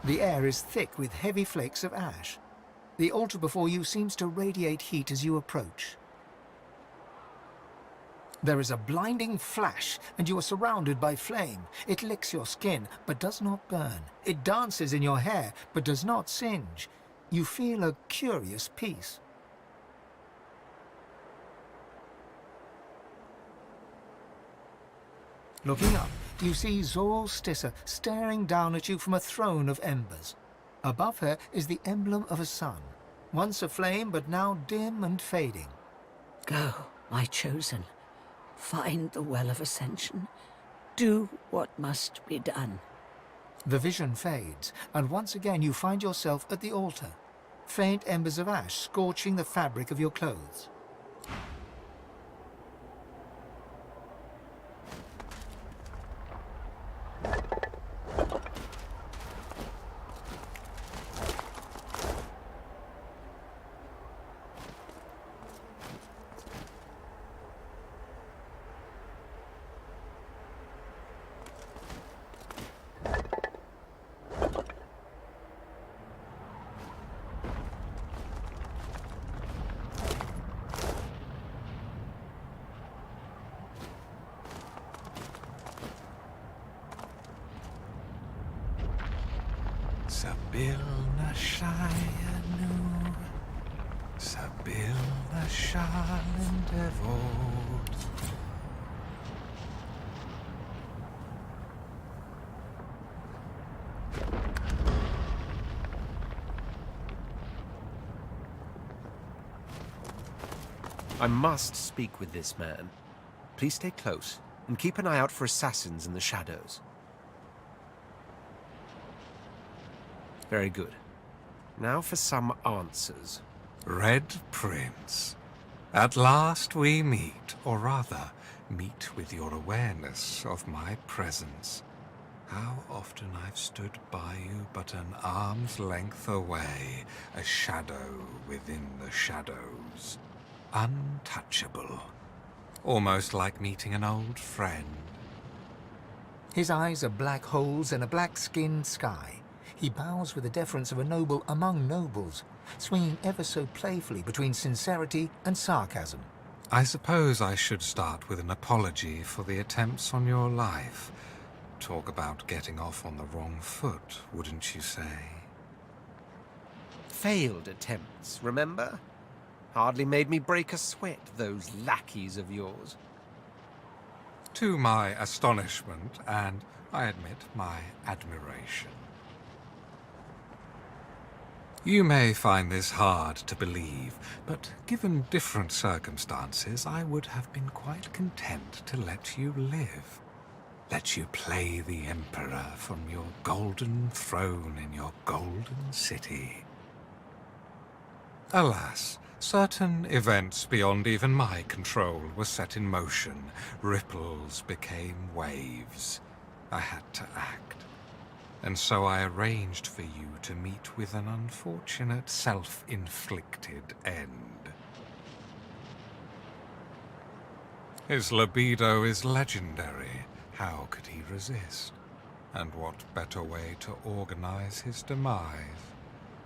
The air is thick with heavy flakes of ash. The altar before you seems to radiate heat as you approach. There is a blinding flash, and you are surrounded by flame. It licks your skin, but does not burn. It dances in your hair, but does not singe. You feel a curious peace. Looking up, you see Stissa staring down at you from a throne of embers. Above her is the emblem of a sun, once aflame but now dim and fading. Go, my chosen. Find the Well of Ascension. Do what must be done. The vision fades, and once again you find yourself at the altar. Faint embers of ash scorching the fabric of your clothes. Sabil na Shayanu, Sabil na Shalin Devot. I must speak with this man. Please stay close, and keep an eye out for assassins in the shadows. Very good. Now for some answers. Red Prince, at last we meet, or rather, meet with your awareness of my presence. How often I've stood by you but an arm's length away, a shadow within the shadows. Untouchable. Almost like meeting an old friend. His eyes are black holes in a black-skinned sky. He bows with the deference of a noble among nobles, swinging ever so playfully between sincerity and sarcasm. I suppose I should start with an apology for the attempts on your life. Talk about getting off on the wrong foot, wouldn't you say? Failed attempts, remember? Hardly made me break a sweat, those lackeys of yours. To my astonishment, and, I admit, my admiration. You may find this hard to believe, but given different circumstances, I would have been quite content to let you live. Let you play the Emperor from your golden throne in your golden city. Alas, certain events beyond even my control were set in motion. Ripples became waves. I had to act. And so I arranged for you to meet with an unfortunate self-inflicted end. His libido is legendary. How could he resist? And what better way to organize his demise?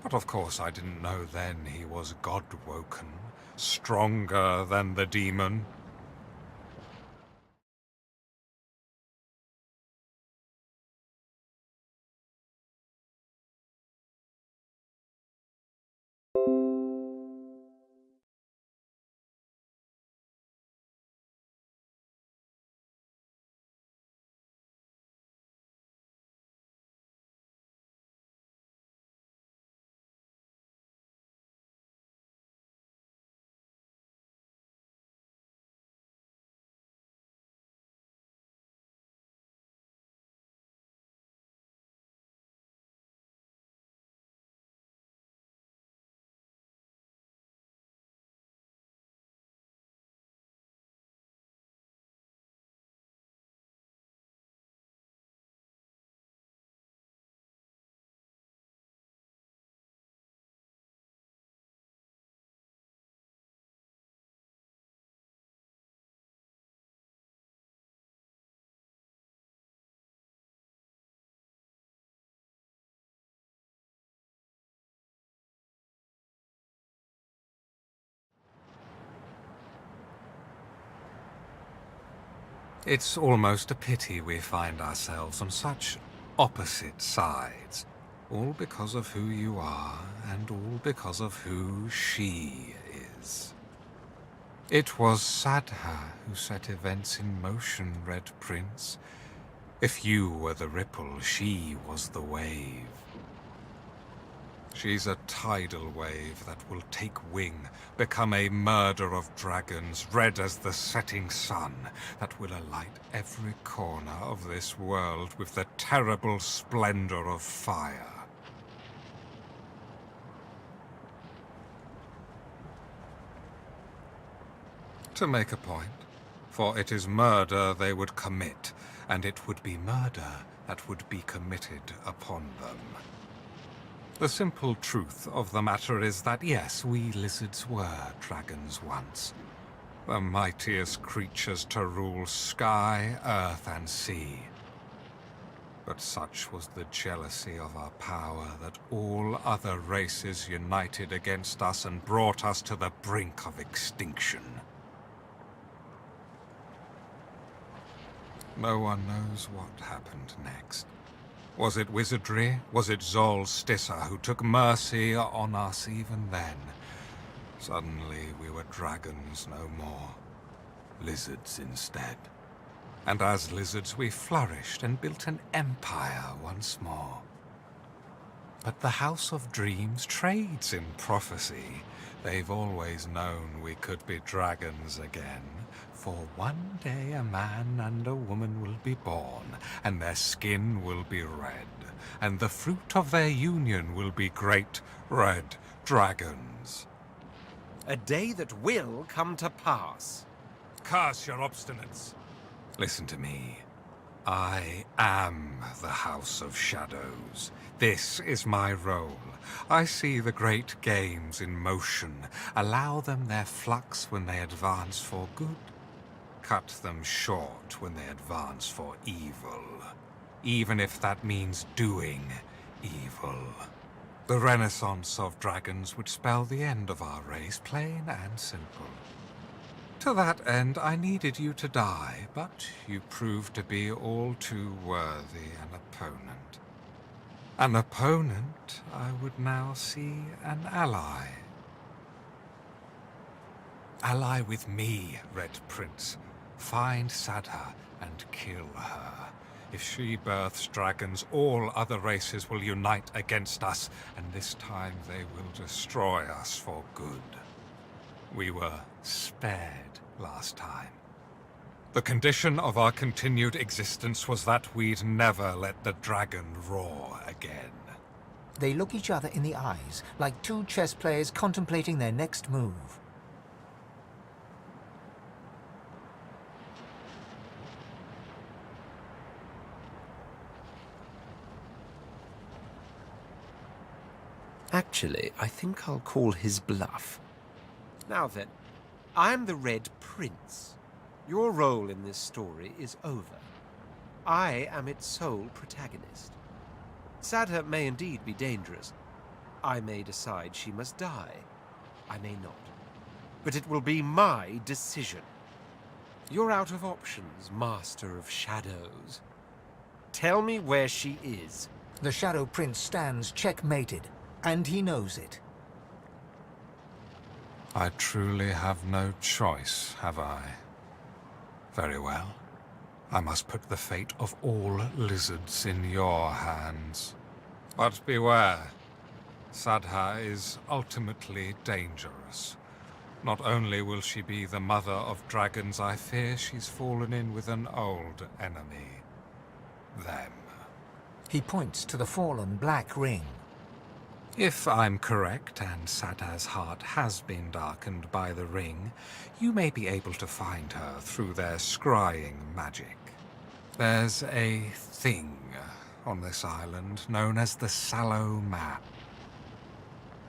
But of course I didn't know then he was God-woken, stronger than the demon. It's almost a pity we find ourselves on such opposite sides. All because of who you are, and all because of who she is. It was Sadha who set events in motion, Red Prince. If you were the ripple, she was the wave. She's a tidal wave that will take wing, become a murder of dragons, red as the setting sun, that will alight every corner of this world with the terrible splendor of fire. To make a point, for it is murder they would commit, and it would be murder that would be committed upon them. The simple truth of the matter is that yes, we lizards were dragons once. The mightiest creatures to rule sky, earth, and sea. But such was the jealousy of our power that all other races united against us and brought us to the brink of extinction. No one knows what happened next. Was it wizardry? Was it Zol Stissa who took mercy on us even then? Suddenly we were dragons no more. Lizards instead. And as lizards we flourished and built an empire once more. But the House of Dreams trades in prophecy. They've always known we could be dragons again. For one day a man and a woman will be born, and their skin will be red, and the fruit of their union will be great red dragons. A day that will come to pass. Curse your obstinance. Listen to me. I am the House of Shadows. This is my role. I see the great games in motion, allow them their flux when they advance for good, cut them short when they advance for evil, even if that means doing evil. The renaissance of dragons would spell the end of our race, plain and simple. To that end, I needed you to die, but you proved to be all too worthy an opponent. An opponent I would now see an ally. Ally with me, Red Prince. Find Sadha and kill her. If she births dragons, all other races will unite against us, and this time they will destroy us for good. We were spared last time. The condition of our continued existence was that we'd never let the dragon roar again. They look each other in the eyes, like two chess players contemplating their next move. Actually, I think I'll call his bluff. Now then, I'm the Red Prince. Your role in this story is over. I am its sole protagonist. Sadha may indeed be dangerous. I may decide she must die. I may not. But it will be my decision. You're out of options, Master of Shadows. Tell me where she is. The Shadow Prince stands checkmated, and he knows it. I truly have no choice, have I? Very well. I must put the fate of all lizards in your hands. But beware. Sadha is ultimately dangerous. Not only will she be the mother of dragons, I fear she's fallen in with an old enemy. Them. He points to the fallen black ring. If I'm correct, and Sadha's heart has been darkened by the ring, you may be able to find her through their scrying magic. There's a thing on this island known as the Sallow Map.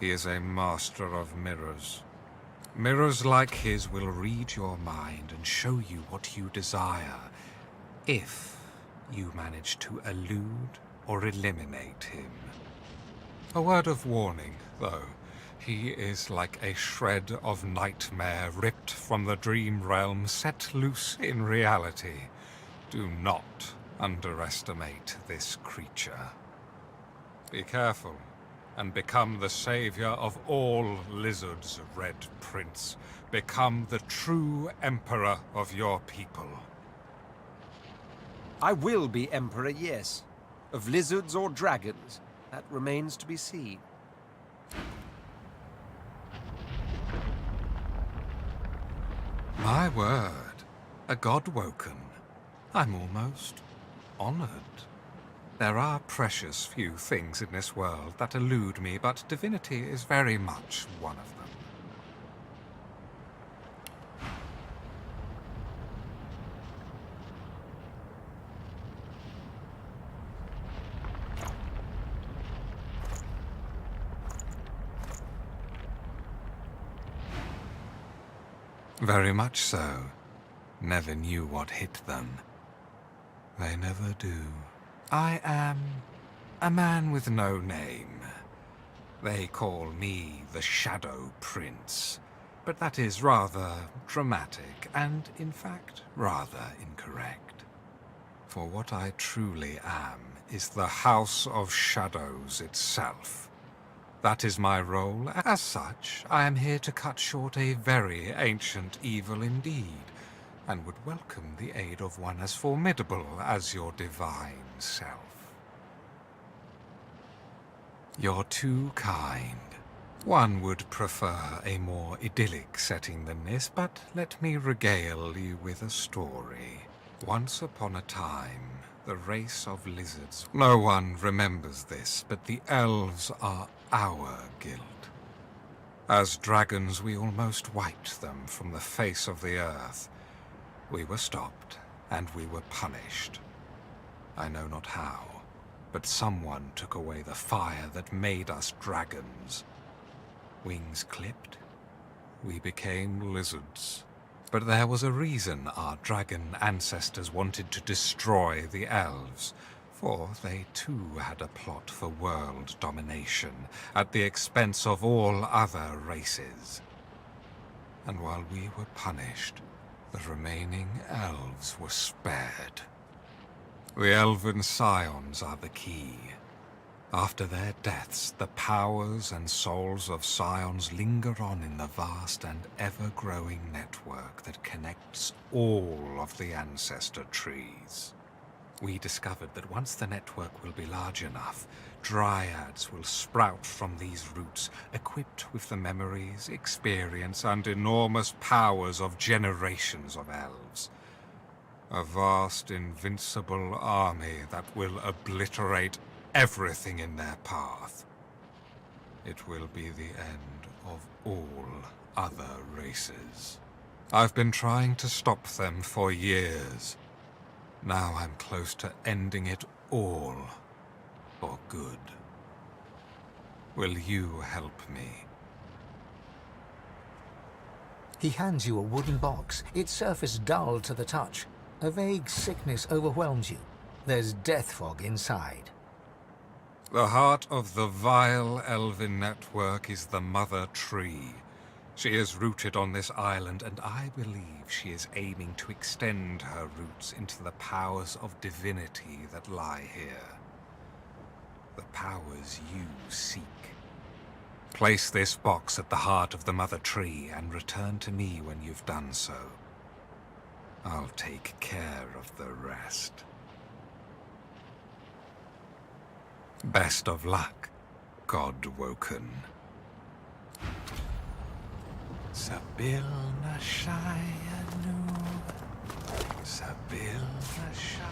He is a master of mirrors. Mirrors like his will read your mind and show you what you desire, if you manage to elude or eliminate him. A word of warning, though. He is like a shred of nightmare ripped from the dream realm, set loose in reality. Do not underestimate this creature. Be careful, and become the savior of all lizards, Red Prince. Become the true emperor of your people. I will be Emperor, yes. Of lizards or dragons, that remains to be seen. My word, a god woken. I'm almost honored. There are precious few things in this world that elude me, but divinity is very much one of them. Very much so. Never knew what hit them. They never do. I am a man with no name. They call me the Shadow Prince, but that is rather dramatic and, in fact, rather incorrect. For what I truly am is the House of Shadows itself. That is my role. As such, I am here to cut short a very ancient evil indeed, and would welcome the aid of one as formidable as your divine self. You're too kind. One would prefer a more idyllic setting than this, but let me regale you with a story. Once upon a time, the race of lizards. No one remembers this, but the elves are our guild. As dragons, we almost wiped them from the face of the earth. We were stopped, and we were punished. I know not how, but someone took away the fire that made us dragons. Wings clipped, we became lizards. But there was a reason our dragon ancestors wanted to destroy the elves, for they too had a plot for world domination at the expense of all other races. And while we were punished, the remaining elves were spared. The elven scions are the key. After their deaths, the powers and souls of scions linger on in the vast and ever-growing network that connects all of the ancestor trees. We discovered that once the network will be large enough, dryads will sprout from these roots, equipped with the memories, experience, and enormous powers of generations of elves. A vast, invincible army that will obliterate everything in their path. It will be the end of all other races. I've been trying to stop them for years. Now I'm close to ending it all for good. Will you help me? He hands you a wooden box, its surface dull to the touch. A vague sickness overwhelms you. There's death fog inside. The heart of the vile elven network is the Mother Tree. She is rooted on this island, and I believe she is aiming to extend her roots into the powers of divinity that lie here. The powers you seek. Place this box at the heart of the Mother Tree and return to me when you've done so. I'll take care of the rest. Best of luck, God Woken. Sabil Nashayanu, Sabil Nashayanu.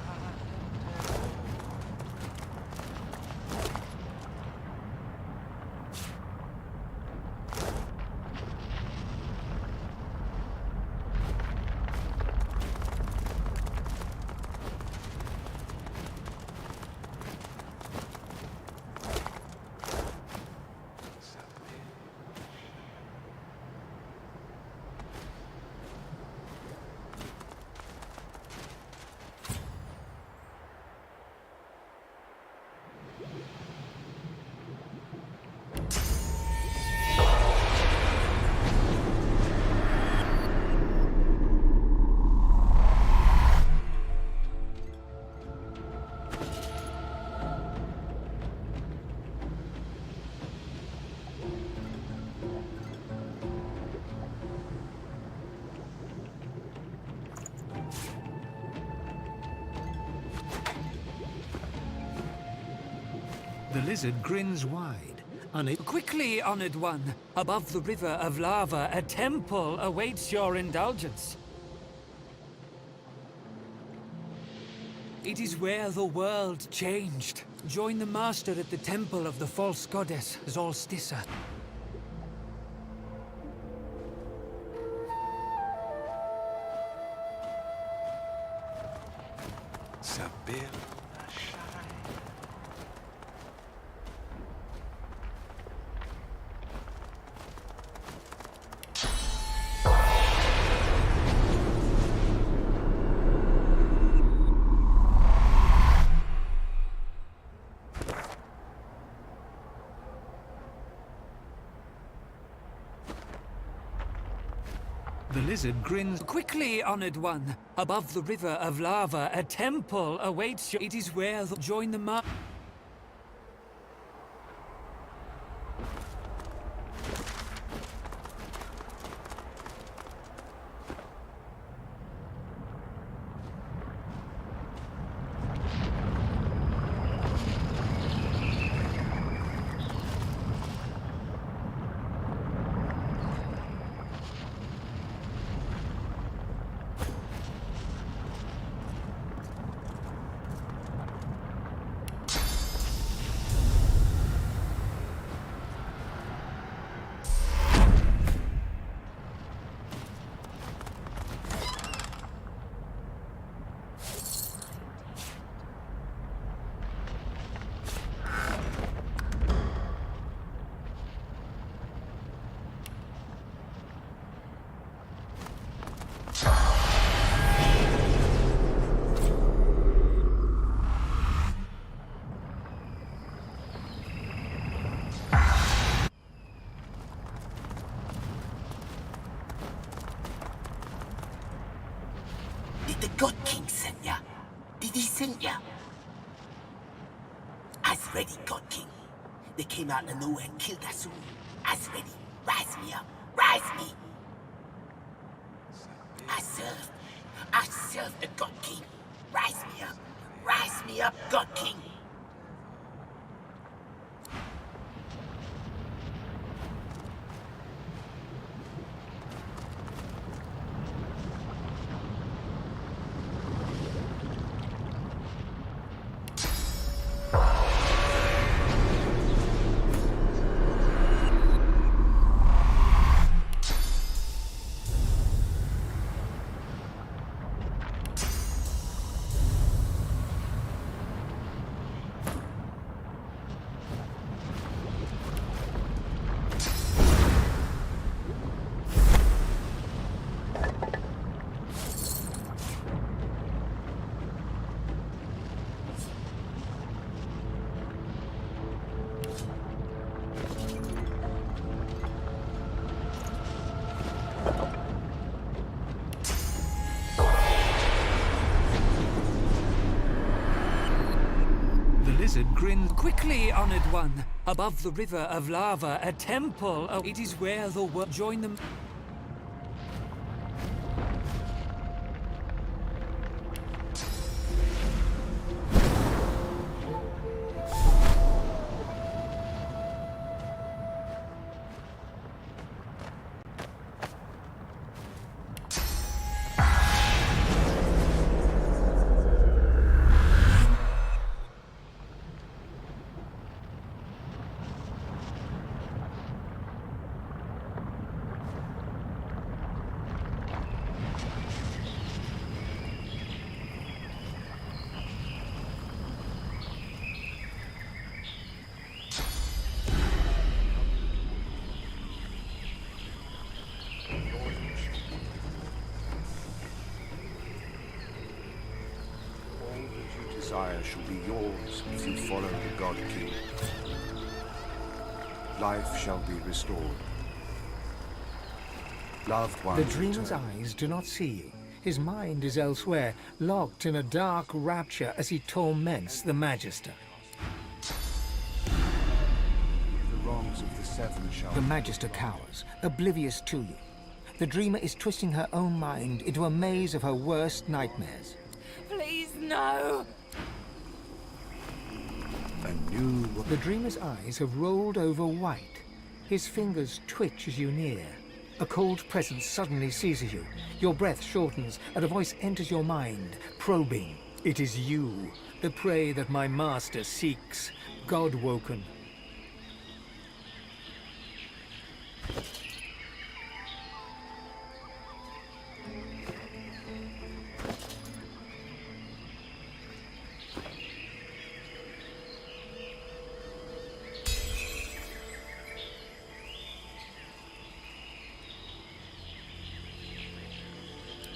The lizard grins wide, Quickly, honored one. Above the river of lava, a temple awaits your indulgence. It is where the world changed. Join the master at the temple of the false goddess, Zolstissa. Sabil. the lizard grins. Quickly, honored one. Above the river of lava, a temple awaits you. It is where the... Join the Did the God King send ya? Did he send ya? As ready, God King. They came out of nowhere and killed us all. As ready. Rise me up. Rise me. I serve the God King. Rise me up. Rise me up, God King. Grins. Quickly, honored one. Above the river of lava, a temple. It is where the world... Join them. Desire shall be yours if you follow the God King. Life shall be restored. Loved ones The dreamer's return. eyes do not see you. His mind is elsewhere, locked in a dark rapture as he torments the Magister. The wrongs of the seven shall... The Magister cowers, oblivious to you. The dreamer is twisting her own mind into a maze of her worst nightmares. Please, no! and knew what... The dreamer's eyes have rolled over white. His fingers twitch as you near. A cold presence suddenly seizes you. Your breath shortens, and a voice enters your mind, probing. It is you, the prey that my master seeks, God-woken.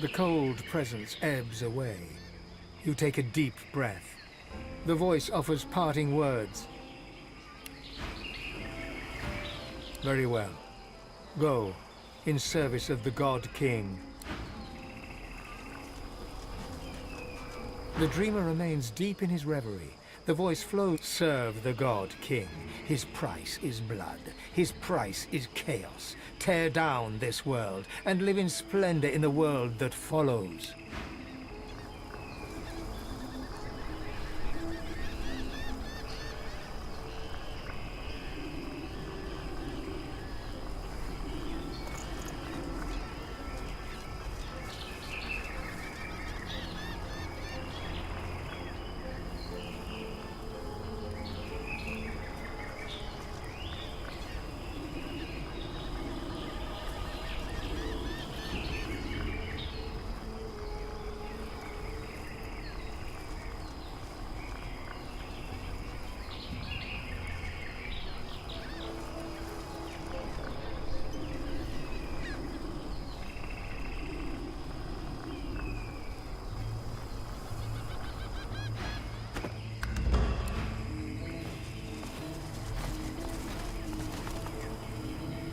The cold presence ebbs away. You take a deep breath. The voice offers parting words. Very well. Go, in service of the God King. The dreamer remains deep in his reverie. The voice flows, serve the God King. His price is blood. His price is chaos. Tear down this world and live in splendor in the world that follows.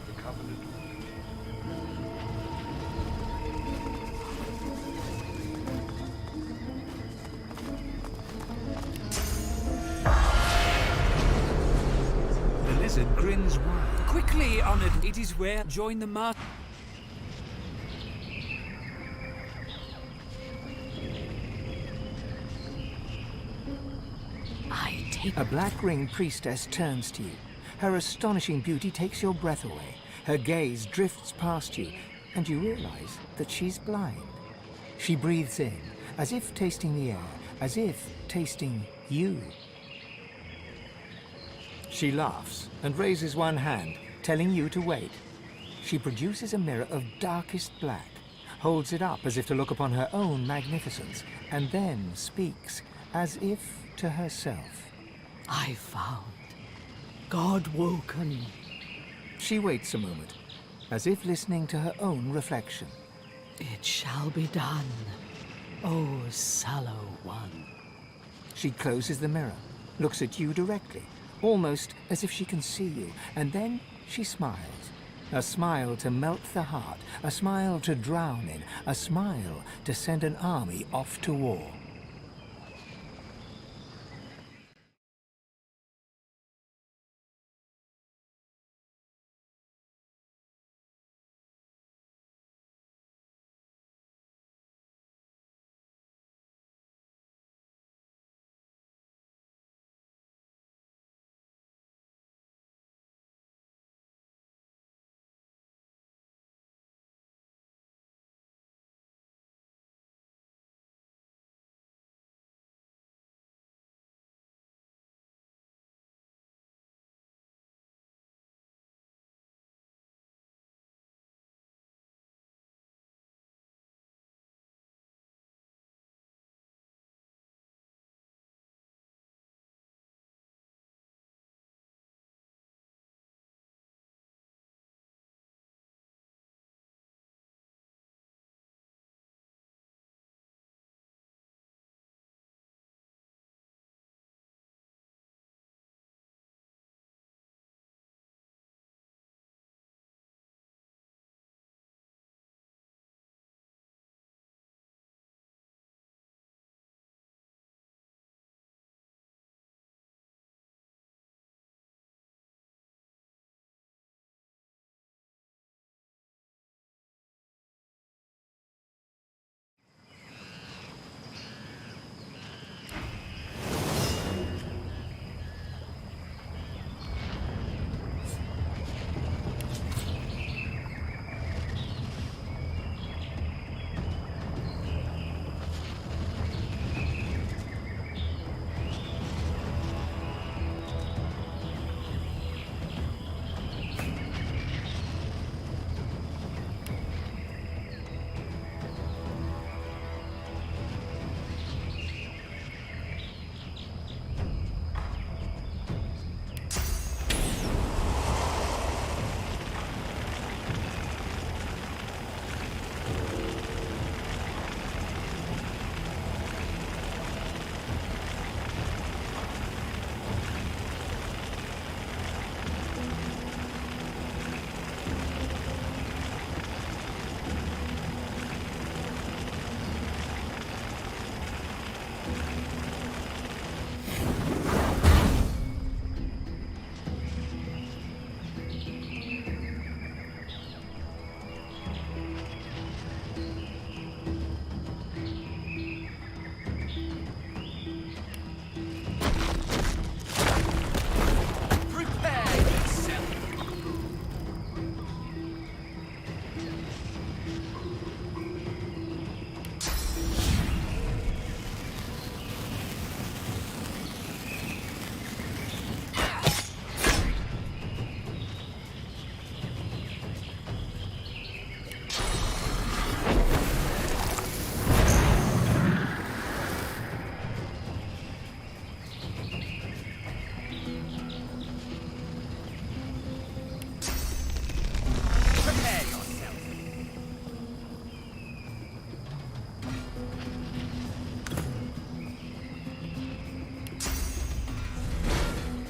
The covenant. The lizard grins wide. Quickly, honored. It is where join the master. I take A black-ringed priestess turns to you. Her astonishing beauty takes your breath away. Her gaze drifts past you, and you realize that she's blind. She breathes in, as if tasting the air, as if tasting you. She laughs and raises one hand, telling you to wait. She produces a mirror of darkest black, holds it up as if to look upon her own magnificence, and then speaks, as if to herself. I found. God woken. She waits a moment, as if listening to her own reflection. It shall be done, O sallow one. She closes the mirror, looks at you directly, almost as if she can see you, and then she smiles. A smile to melt the heart, a smile to drown in, a smile to send an army off to war.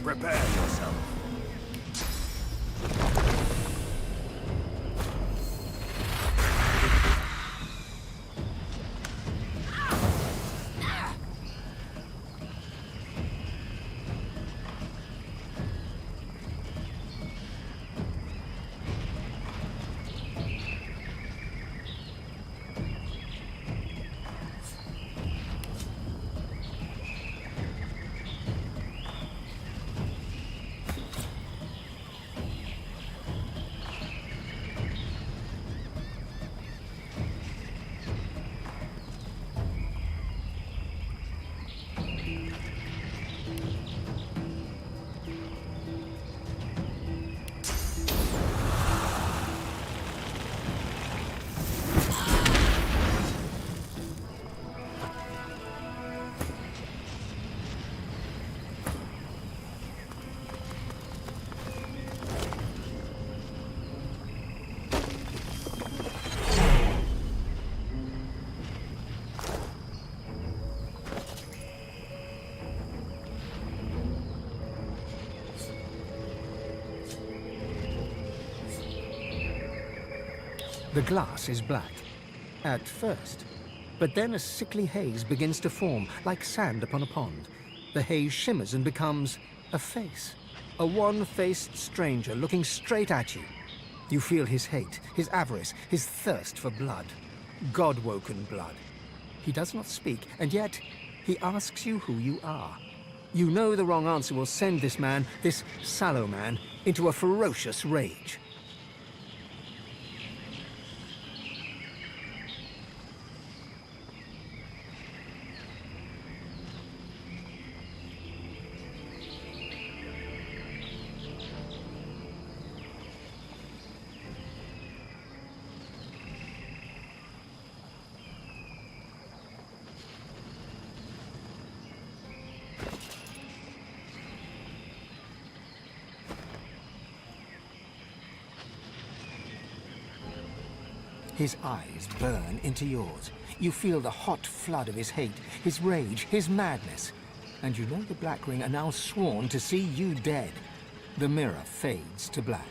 Prepare yourself. The glass is black, at first, but then a sickly haze begins to form, like sand upon a pond. The haze shimmers and becomes a face, a one-faced stranger looking straight at you. You feel his hate, his avarice, his thirst for blood, God-woken blood. He does not speak, and yet he asks you who you are. You know the wrong answer will send this man, this sallow man, into a ferocious rage. His eyes burn into yours. You feel the hot flood of his hate, his rage, his madness. And you know the Black Ring are now sworn to see you dead. The mirror fades to black.